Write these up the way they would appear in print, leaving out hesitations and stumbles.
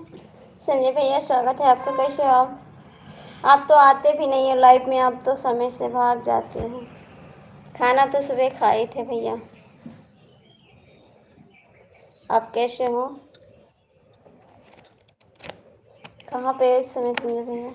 संजय भैया स्वागत है आपका। कैसे हो आप तो आते भी नहीं हो लाइव में, आप तो समय से भाग जाते हो। खाना तो सुबह खाए थे भैया। आप कैसे हो? कहाँ पे इस समय संजय भैया?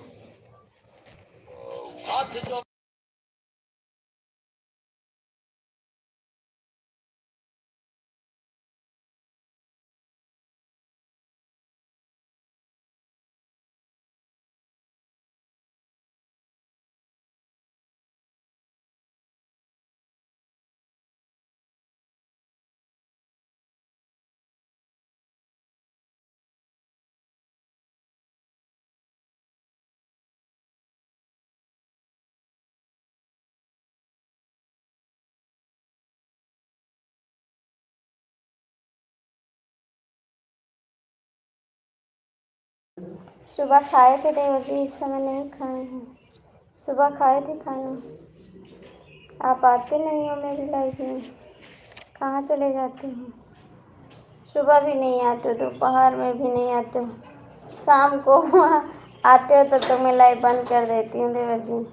सुबह खाए थे देवर जी, इस समय नहीं खाए हैं। सुबह खाए थे खाना। आप आते नहीं हो मेरी लाइफ में, कहाँ चले जाते हो? सुबह भी नहीं आते हो, दोपहर में भी नहीं आते हो, शाम को आते हो तो मैं लाइव बंद कर देती हूँ देवर जी।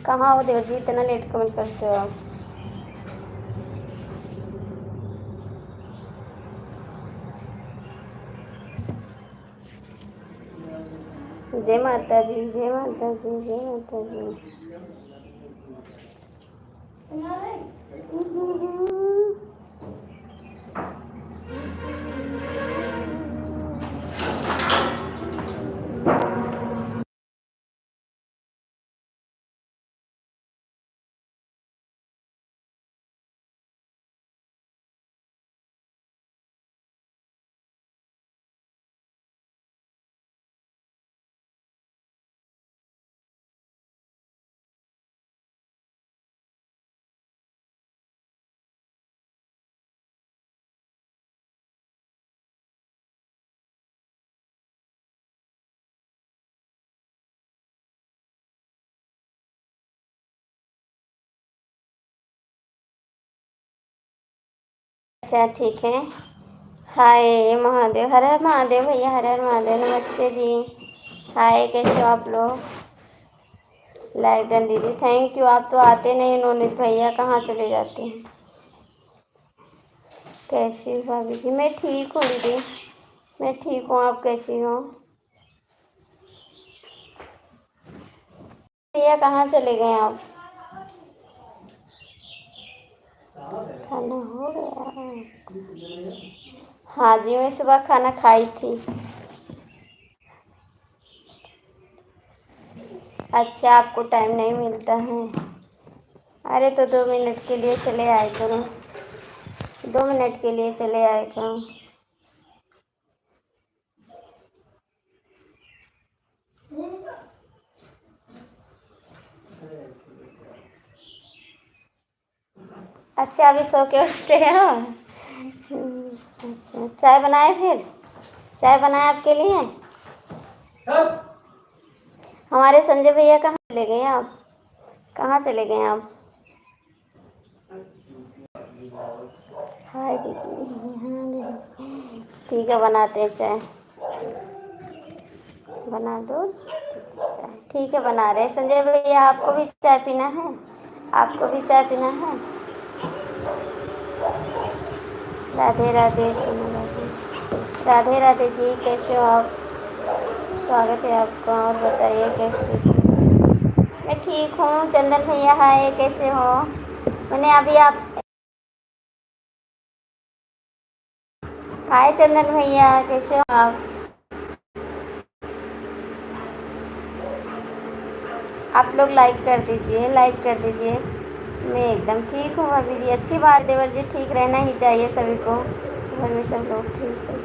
कहाँ हो देवर जी, इतना लेट कमेंट करते हो आप? जय माता जी, जय माता जी, जय माता जी। अच्छा ठीक है। हाय महादेव, हर हर महादेव भैया, हर हर महादेव। नमस्ते जी। हाय, कैसे हो आप लोग? लाइक डन दीदी, थैंक यू। आप तो आते नहीं नोनित भैया, कहाँ चले जाते हैं? कैसी हो भाभी जी? मैं ठीक हूँ दीदी, मैं ठीक हूँ। आप कैसी हो? भैया कहाँ चले गए आप? खाना हो गया? हाँ जी, मैं सुबह खाना खाई थी। अच्छा, आपको टाइम नहीं मिलता है? अरे तो 2 मिनट के लिए चले आए करो, 2 मिनट के लिए चले आए करो। अच्छा, अभी सो के उठते हो? अच्छा, चाय बनाए? फिर चाय बनाए आपके लिए? हमारे संजय भैया कहाँ चले गए आप? कहाँ चले गए आप? हाय दीदी, हाँ दीदी। ठीक है, बनाते हैं चाय। बना दो चाय। ठीक है, बना रहे हैं। संजय भैया आपको भी चाय पीना है? आपको भी चाय पीना है? राधे राधे सोनू, राधे राधे राधे जी। कैसे हो आप? स्वागत है आपका। और बताइए कैसे? मैं ठीक हूँ। चंदन भैया हाय, कैसे हो? मैंने अभी आप हाय चंदन भैया, कैसे हो आप? आप लोग लाइक कर दीजिए, लाइक कर दीजिए। मैं एकदम ठीक हूँ भाभी जी। अच्छी बात देवर जी, ठीक रहना ही चाहिए सभी को। घर में सब लोग ठीक है?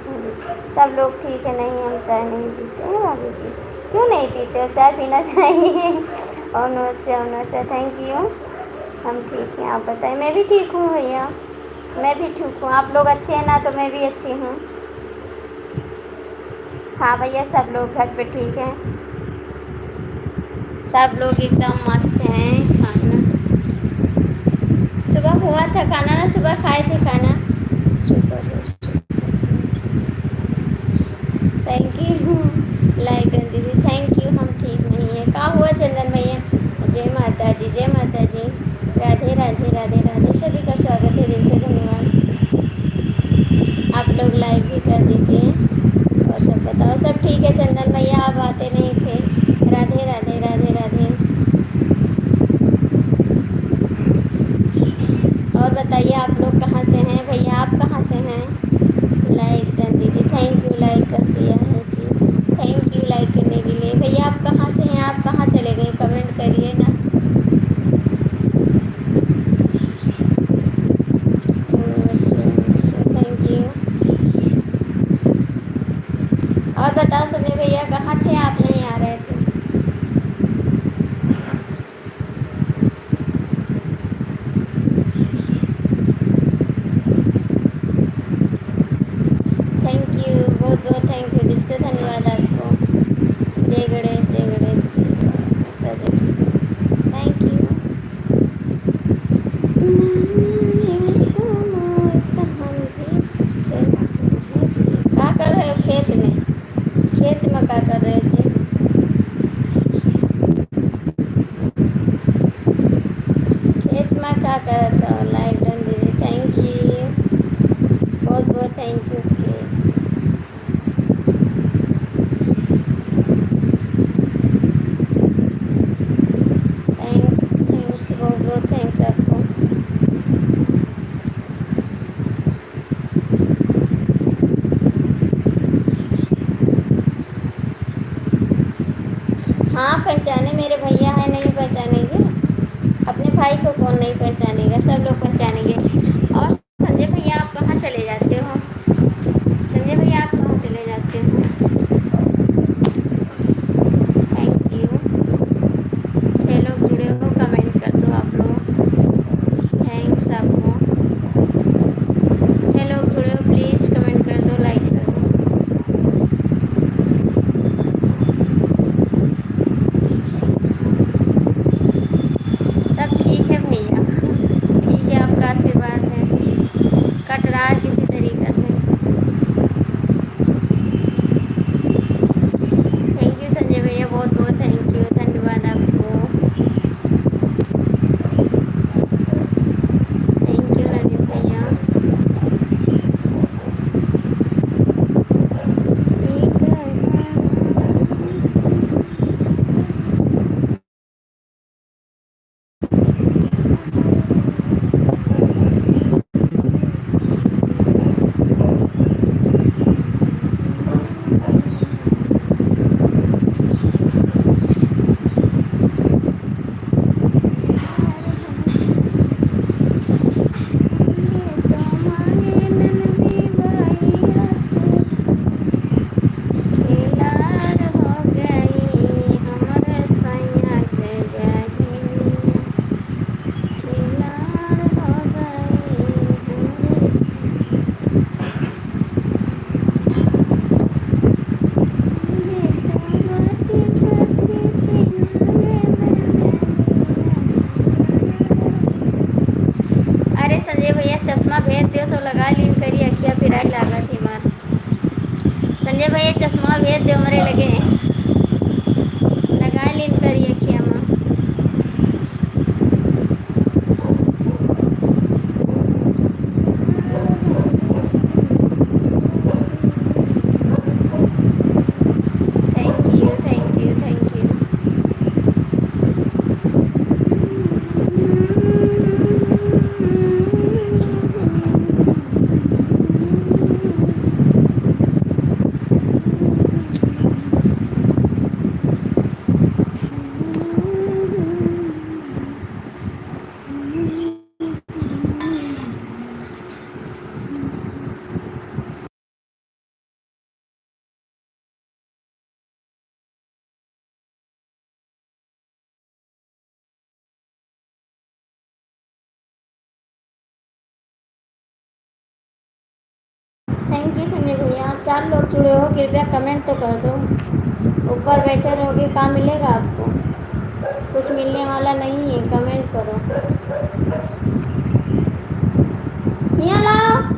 सब लोग ठीक है? नहीं, हम चाय नहीं पीते हैं भाभी जी। क्यों नहीं पीते हो? चाय पीना चाहिए। और नमस्ते, और नमस्ते, थैंक यू। हम ठीक हैं, आप बताएं। मैं भी ठीक हूँ भैया। मैं भी ठीक हूँ। आप लोग अच्छे हैं ना? तो मैं भी अच्छी हूँ। हाँ भैया, सब लोग घर पे ठीक हैं। सब लोग एकदम मस्त हैं। खाना सुबह हुआ था, खाना ना सुबह खाए थे खाना। थैंक यू लाइक दीदी, थैंक यू। हम ठीक नहीं है। कहाँ हुआ चंदन भैया? जय माता जी, जय माता जी। राधे राधे राधे राधे। सभी का स्वागत है, दिल से धन्यवाद। आप लोग लाइक भी कर दीजिए। और सब बताओ, सब ठीक है? चंदन भैया आप आते नहीं थे। राधे राधे राधे राधे। और बताइए आप लोग कहाँ से हैं? भैया आप कहाँ से हैं? लाइक कर दीजिए। थैंक यू, लाइक कर दिया है जी। थैंक यू लाइक करने के लिए। भैया आप कहाँ से हैं? आप कहाँ चले गए? कमेंट करिए ना। Thank you. और बताओ संजय भैया कहाँ थे? आप नहीं आ रहे थे। थैंक यू, बहुत बहुत थैंक यू, दिल से धन्यवाद आपको। जय गणेश, जय गणेश। Thank you. क्या कर रहे हो खेत में? खेत में क्या कर रहे हो जी? खेत में क्या कर रहा था? लाइक डन दीदी, थैंक यू, बहुत बहुत थैंक यू। थैंक्स थैंक्स, बहुत बहुत थैंक्स आपको। हाँ पहचाने, मेरे भैया हैं, नहीं पहचानेंगे? अपने भाई को कौन नहीं पहचानेगा? सब लोग पहचानेंगे। और संजय भैया आप कहाँ चले जाते हो? संजय भैया आप कहाँ चले जाते हो? Thank you. 6 लोग जुड़े हो, कमेंट कर दो आप लोग। थैंक्स आपको। 6 लोग जुड़े हो, प्लीज़ कमेंट कर दो, लाइक कर दो। सब ठीक है भैया, ठीक है, आपका आशीर्वाद है। कट रहा है किसी तरीके से। थैंक यू संजय भैया, बहुत बहुत थैंक यू, धन्यवाद आपको। थैंक यू नवीन भैया। अरे संजय भैया चश्मा भेज दो तो लगा लीन करी अखिया फिराई लागत ही मार। संजय भैया चश्मा भेज दो मरे लगे, लगा लीन करी अखिया में। Thank you thank you thank you. Thank you Sanjay भैया। 4 लोग जुड़े हो, कृपया कमेंट तो कर दो। ऊपर बैठे रहोगे कहाँ मिलेगा आपको, कुछ मिलने वाला नहीं है। कमेंट करो। यहाँ लाओ।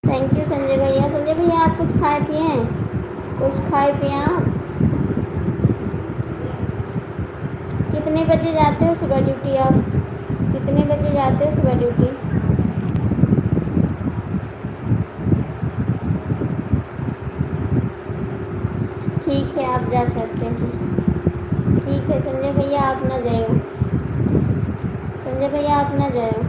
थैंक यू संजय भैया। संजय भैया आप कुछ खाए पिए हैं? कुछ खाए पिए आप? कितने बजे जाते हो सुबह ड्यूटी आप? कितने बजे जाते हो सुबह ड्यूटी? ठीक है आप जा सकते हैं। ठीक है संजय भैया आप ना जाओ। संजय भैया आप ना जाओ।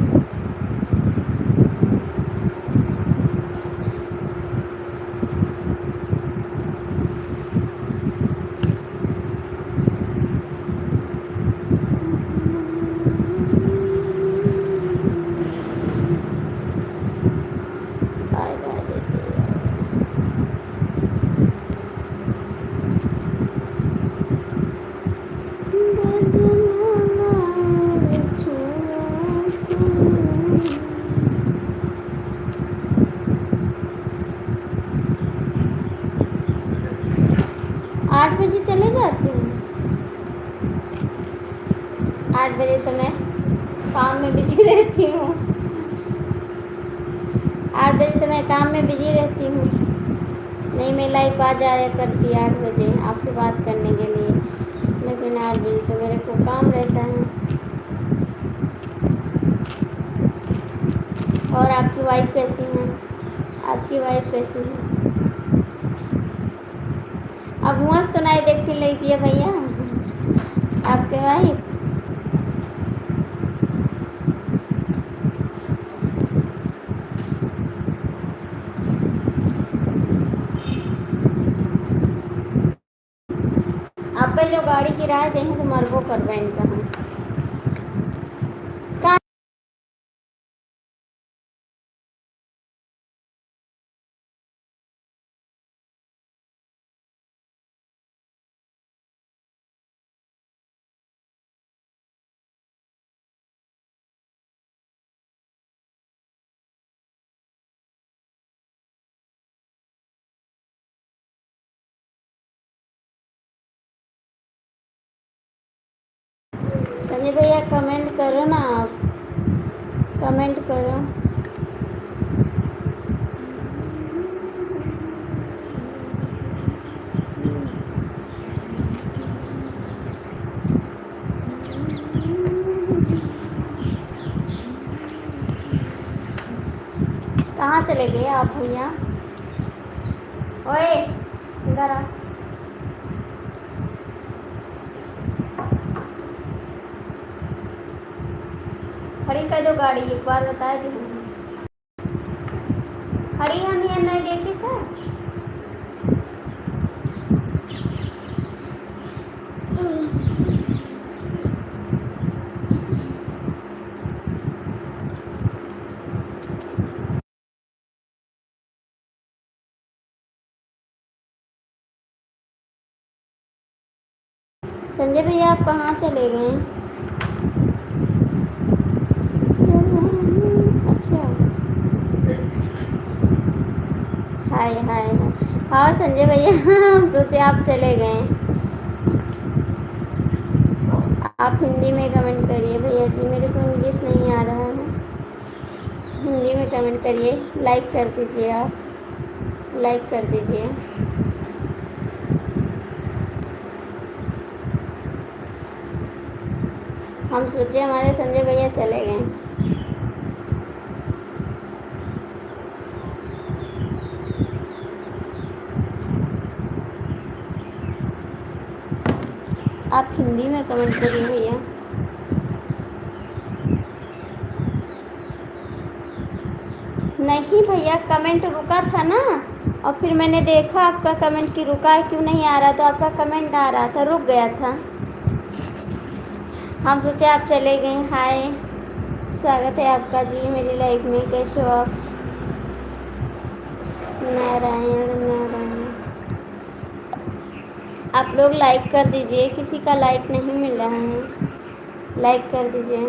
8 बजे चले जाती हूँ। 8 बजे तो मैं काम में बिजी रहती हूँ। 8 बजे तो मैं काम में बिजी रहती हूँ। नहीं मैं लाइव आ जाया करती 8 बजे आपसे बात करने के लिए, लेकिन 8 बजे तो मेरे को काम रहता है। और आपकी वाइफ कैसी है? आपकी वाइफ कैसी है? अब मस्त तो नहीं देखती लगती है भैया आपके वाइफ। आप पे जो गाड़ी किराया दे हैं तो मरबो करवा इनका हम कहाँ। संजय भैया कमेंट करो ना आप, कमेंट करो। कहाँ चले गए आप भैया? ओए इधर आ। खड़ी कर दो गाड़ी, एक बार बताया कि खड़ी हम ये नहीं देखे थे। संजय भैया आप कहाँ चले गए? अच्छा हाय हाय हाय। हाँ संजय भैया हम सोचे आप चले गए। आप हिंदी में कमेंट करिए भैया जी, मेरे को इंग्लिश नहीं आ रहा है। हिंदी में कमेंट करिए, लाइक कर दीजिए, आप लाइक कर दीजिए। हम सोचे हमारे संजय भैया चले गए। आप हिंदी में कमेंट करिए भैया। नहीं भैया कमेंट रुका था ना, और फिर मैंने देखा आपका कमेंट कि रुका है क्यों नहीं आ रहा, तो आपका कमेंट आ रहा था, रुक गया था। हम सोचे आप चले गए। हाय, स्वागत है आपका जी मेरी लाइफ में। कैसे हो आप? नारायण नारायण। आप लोग लाइक कर दीजिए, किसी का लाइक नहीं मिल रहा है, लाइक कर दीजिए।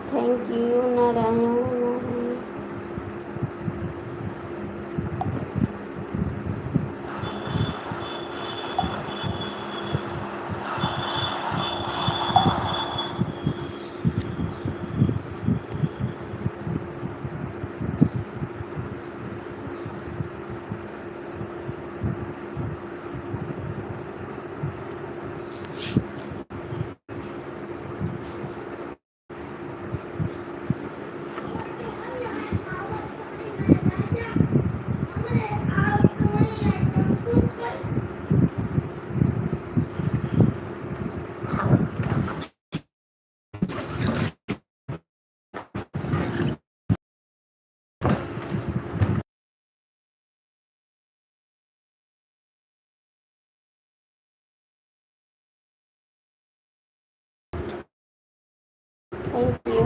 Thank you Narayan Narayan. Thank you.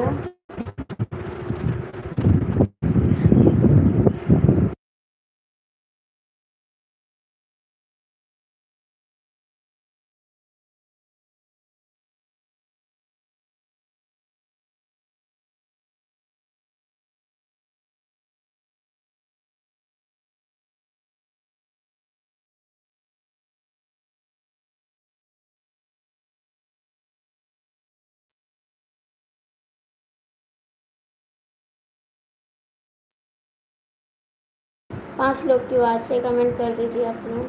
पाँच लोग की बात है, कमेंट कर दीजिए आप लोग।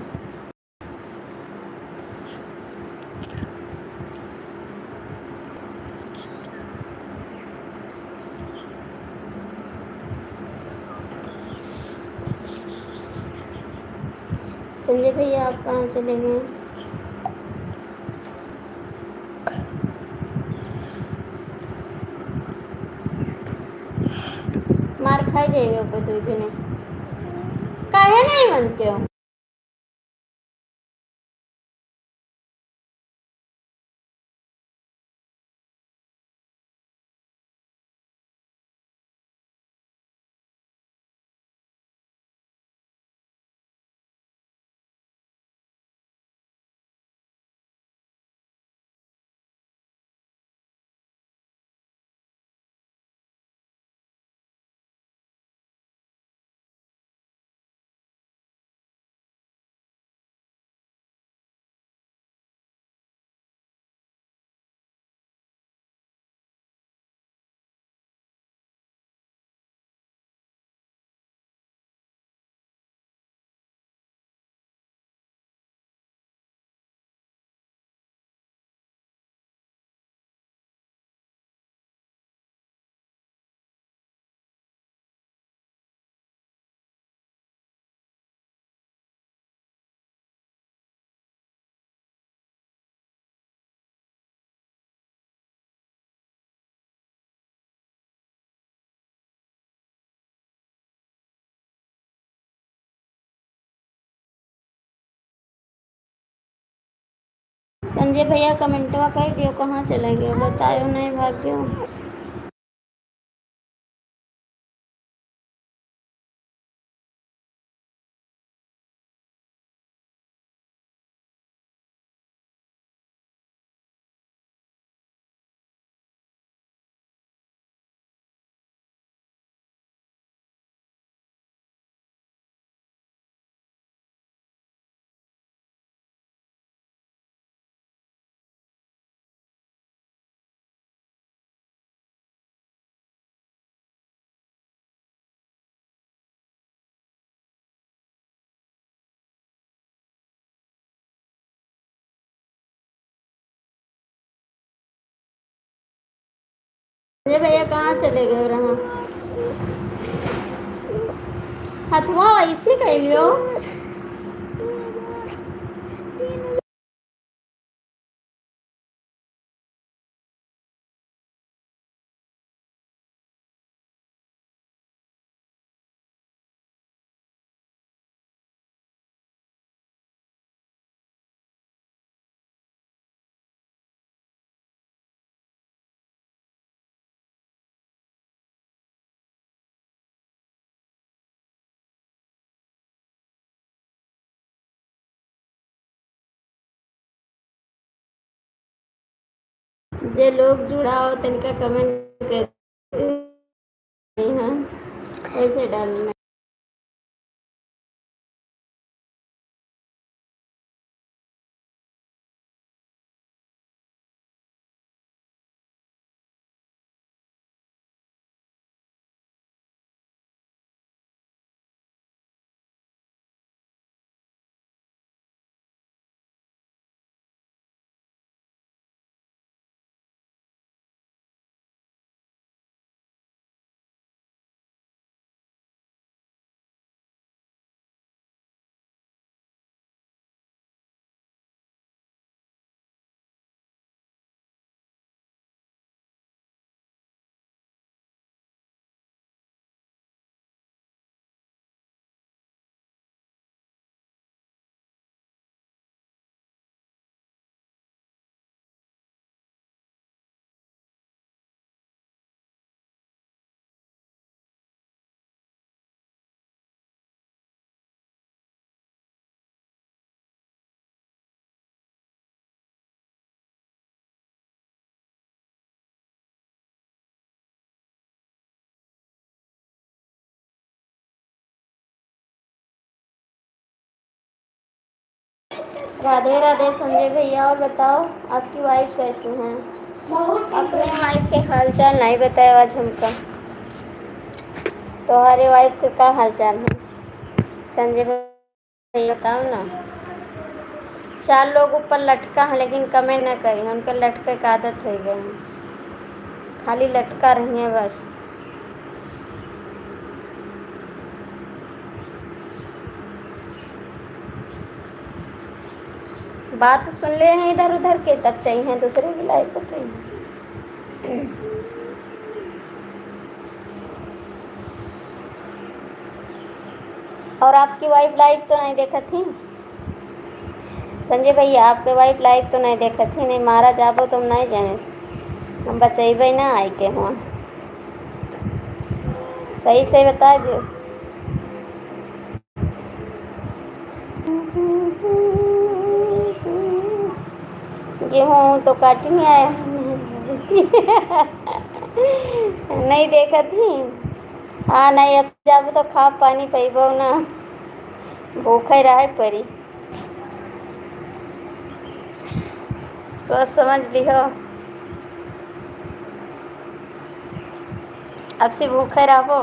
संजय भैया आप कहाँ चले गए? मार खाई जाइए दो जने, काहे नहीं बनते हो? संजय भैया कमेंटवा कर दियो, कहाँ चले गए बतायो, नहीं भाग गयो। संजय भैया कहाँ चले गए रहा? हथुआ ऐसे कर लियो। जे लोग जुड़ा हो तिनका कमेंट कर हाँ ऐसे डालना। राधे राधे संजय भैया। और बताओ आपकी वाइफ कैसी हैं? अपने वाइफ के हालचाल नहीं बताए आज हमको। तुम्हारे वाइफ के क्या हालचाल है संजय भैया बताओ ना। 4 लोग ऊपर लटका है लेकिन कमेंट न करेंगे, उनका लटके का आदत हो गई है, खाली लटका रही है बस। बात सुन ले हैं इधर उधर के तब चाहिए दूसरे की लाइफ को चाहिए। और आपकी वाइफ लाइव तो नहीं देखा थी संजय भैया? आपके वाइफ लाइव तो नहीं देखा थी? नहीं मारा जाबो तुम नहीं जाने हम बचेबे ना आई के हुआ। सही से बता दो। गेहूँ तो काट नहीं आया नहीं देखा थी। हाँ नहीं अब जब तो खा पानी पैबो ना, भूखे रहे परी। सोच समझ लिहो अब से भूखे रहो।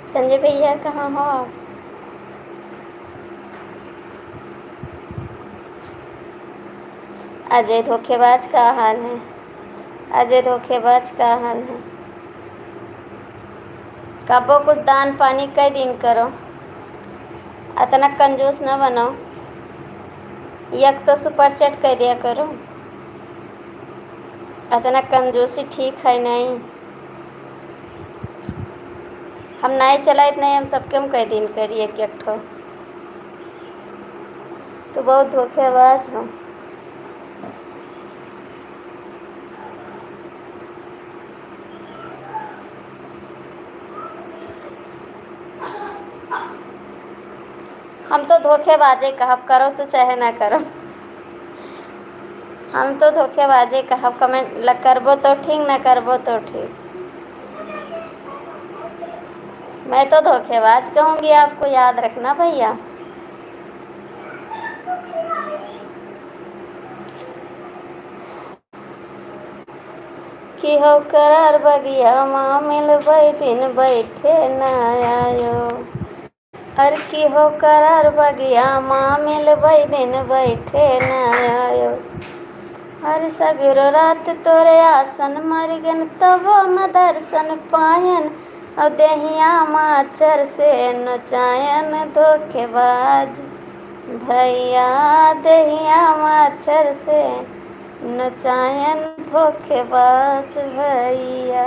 संजय भैया कहाँ हो आप? अजय धोखेबाज का हाल है, अजय धोखेबाज का हाल है। कबो कुछ दान पानी कई दिन करो, इतना कंजूस न बनो। एक तो सुपर चैट कर दिया करो, इतना कंजूसी ठीक है नहीं। हम नहीं चलाए नहीं, हम सबके हम कई दिन करिए एक ठो। तो बहुत धोखेबाज हो। हम तो धोखेबाजे कहब, करो तो चाहे ना करो। हम तो धोखेबाजे कहब, कमेंट करबो तो ठीक ना करबो तो ठीक। मैं तो धोखेबाज कहूँगी, आपको याद रखना भैया। कि हो करार बगिया माँ मिलबै दिन बैठे न आयो। अर की हो करार बगिया माँ मिलबै दिन बैठे न आयो। हर सगरो रात तोरे आसन मरगन तबो न दर्शन पायन। और देहिया माचर से नचायन धोखेबाज भैया, देहिया माचर से नचायन धोखेबाज भैया।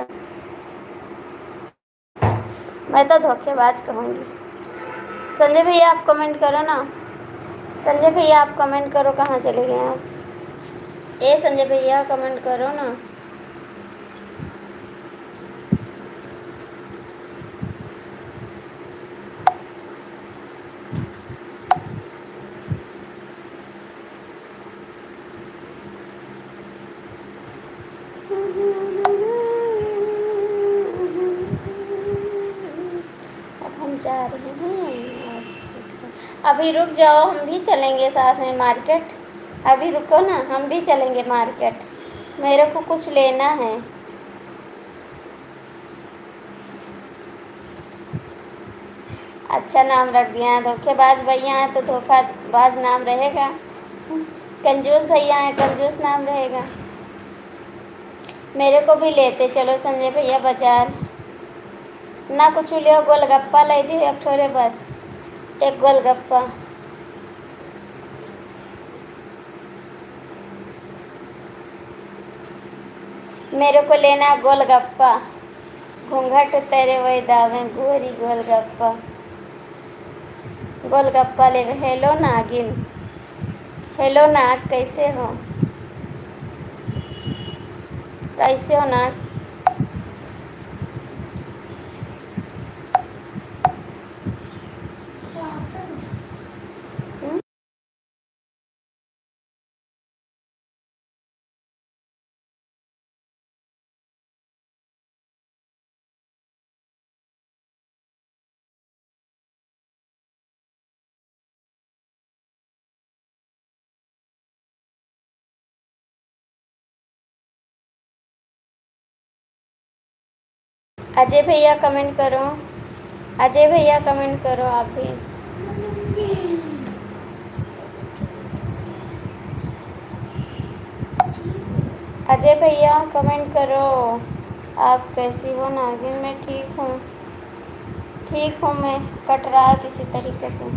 मैं तो धोखेबाज कहूँगी। संजय भैया आप कमेंट करो ना, संजय भैया आप कमेंट करो, कहाँ चले गए आप? ए संजय भैया कमेंट करो ना। जा रही हूँ। अभी रुक जाओ, हम भी चलेंगे साथ में मार्केट। अभी रुको ना, हम भी चलेंगे मार्केट, मेरे को कुछ लेना है। अच्छा नाम रख दिया है, धोखेबाज भैया हैं तो धोखाबाज नाम रहेगा। कंजूस भैया हैं, कंजूस नाम रहेगा। मेरे को भी लेते चलो संजय भैया बाजार। ना कुछ लियो, गोलगप्पा ले दी एक ठोरे, बस एक गोलगप्पा। मेरे को लेना गोलगप्पा। घूंघट तेरे वही दावे गोरी गोलगप्पा। गोलगप्पा ले। हेलो नागिन, हेलो नाग, कैसे हो? कैसे हो नाग? हम्म? अजय भैया कमेंट करो, अजय भैया कमेंट करो आप भी। अजय भैया कमेंट करो, आप कैसी हो नागिन? मैं ठीक हूँ, ठीक हूँ, मैं कट रहा है किसी तरीके से।